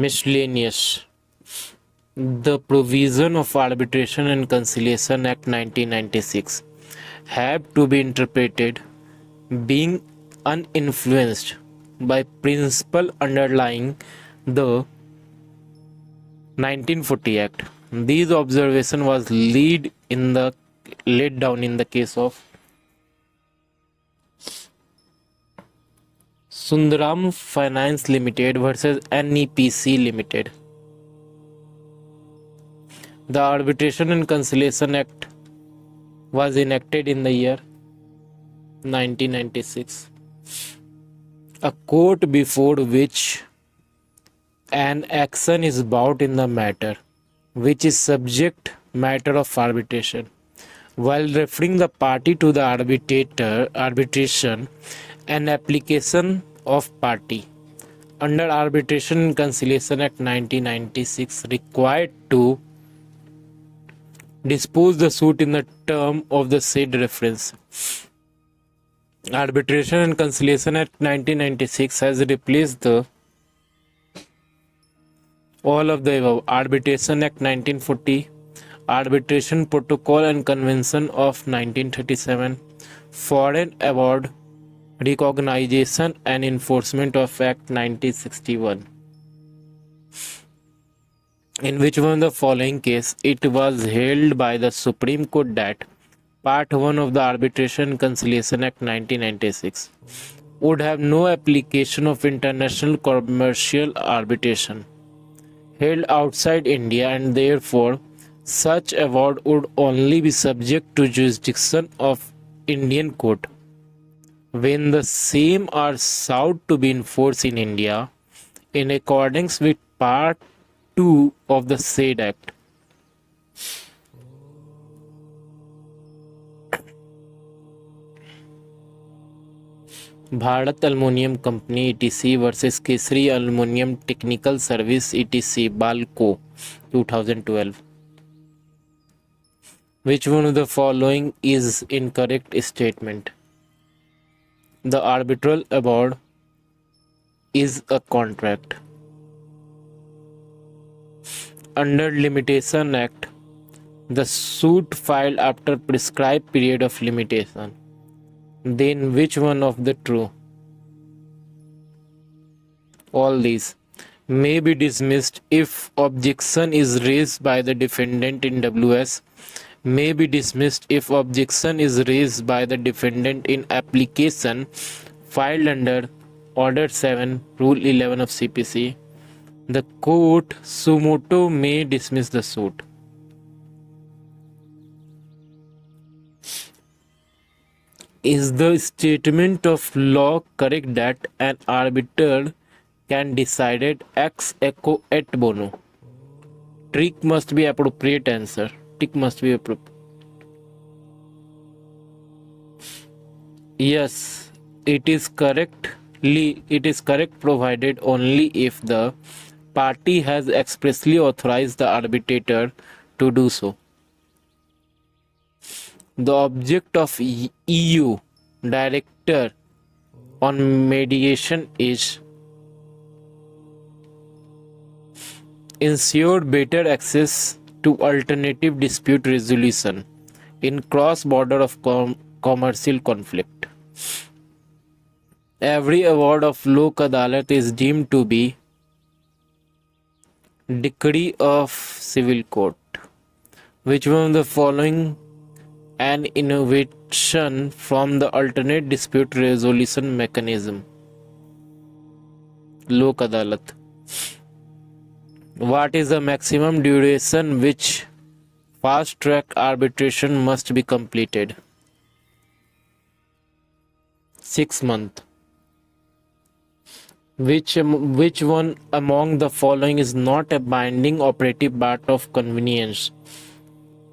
Miscellaneous. The provision of Arbitration and Conciliation Act 1996 have to be interpreted being uninfluenced by principle underlying the 1940 Act. These observation was laid down in the case of Sundaram Finance Limited versus NEPC Limited. The Arbitration and Conciliation Act was enacted in the year 1996. A court before which an action is brought in the matter, which is subject matter of arbitration. While referring the party to the arbitration, an application of party under Arbitration and Conciliation Act 1996 required to dispose the suit in the term of the said reference. Arbitration and Conciliation Act 1996 has replaced all of the above. Arbitration Act 1940, Arbitration Protocol and Convention of 1937, Foreign Award Recognition and Enforcement of Act 1961. In which one of the following case it was held by the Supreme Court that Part 1 of the Arbitration and Conciliation Act 1996 would have no application of international commercial arbitration held outside India, and therefore such award would only be subject to jurisdiction of Indian court when the same are sought to be enforced in India in accordance with Part 2 of the said Act. Bharat Aluminium Company etc versus Kesari Aluminium Technical Service etc Balco 2012. Which one of the following is incorrect statement? The arbitral award is a contract. Under Limitation Act, the suit filed after prescribed period of limitation. Then which one of the true? All these may be dismissed if objection is raised by the defendant in WS, may be dismissed if objection is raised by the defendant in application filed under Order 7, Rule 11 of CPC. The court suo motu may dismiss the suit. Is the statement of law correct that an arbiter can decide ex echo et bono? Trick must be appropriate answer. Tick must be appropriate. Yes, it is correct provided only if the party has expressly authorized the arbitrator to do so. The object of EU Directive on mediation is ensure better access to alternative dispute resolution in cross-border of commercial conflict. Every award of Lok Adalat is deemed to be decree of civil court. Which one of the following an innovation from the alternate dispute resolution mechanism? Lok Adalat. What is the maximum duration which fast track arbitration must be completed? 6 months. Which one among the following is not a binding operative part of convenience?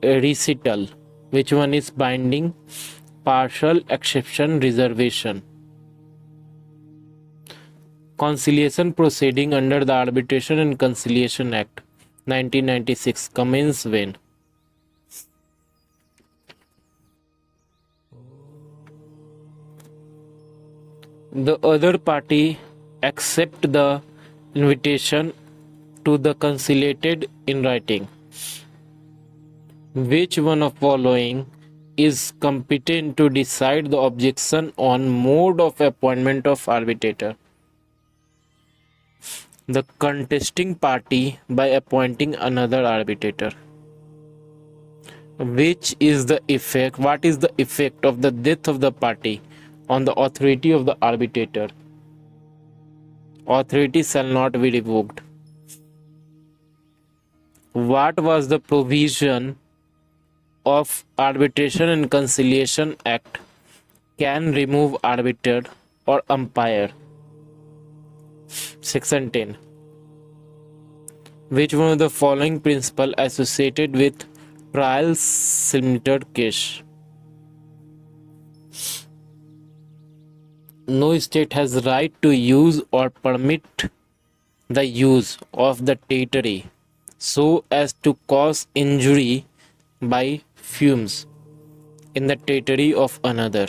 A recital. Which one is binding? Partial exception reservation. Conciliation proceeding under the Arbitration and Conciliation Act 1996 commence when? The other party accept the invitation to the conciliated in writing. Which one of following is competent to decide the objection on mode of appointment of arbitrator? The contesting party by appointing another arbitrator. Which is the effect? What is the effect of the death of the party on the authority of the arbitrator? Authority shall not be revoked. What was the provision of Arbitration and Conciliation Act can remove arbiter or umpire? Section 10. Which one of the following principle associated with trial limited case? No state has right to use or permit the use of the territory so as to cause injury by fumes in the territory of another.